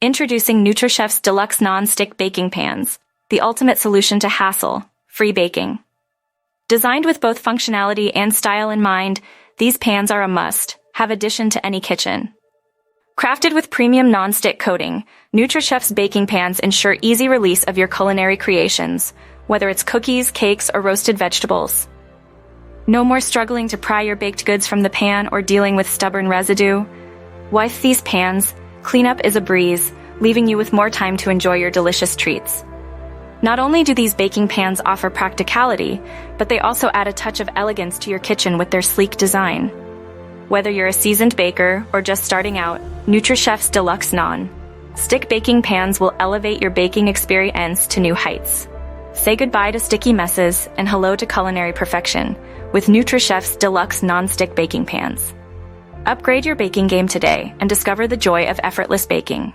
Introducing NutriChef's Deluxe Non-Stick Baking Pans, the ultimate solution to hassle-free baking. Designed with both functionality and style in mind, these pans are a must-have addition to any kitchen. Crafted with premium non-stick coating, NutriChef's baking pans ensure easy release of your culinary creations, whether it's cookies, cakes, or roasted vegetables. No more struggling to pry your baked goods from the pan or dealing with stubborn residue. With these pans, cleanup is a breeze, leaving you with more time to enjoy your delicious treats. Not only do these baking pans offer practicality, but they also add a touch of elegance to your kitchen with their sleek design. Whether you're a seasoned baker or just starting out, NutriChef's Deluxe Non-Stick Baking Pans will elevate your baking experience to new heights. Say goodbye to sticky messes and hello to culinary perfection with NutriChef's Deluxe Non-Stick Baking Pans. Upgrade your baking game today and discover the joy of effortless baking.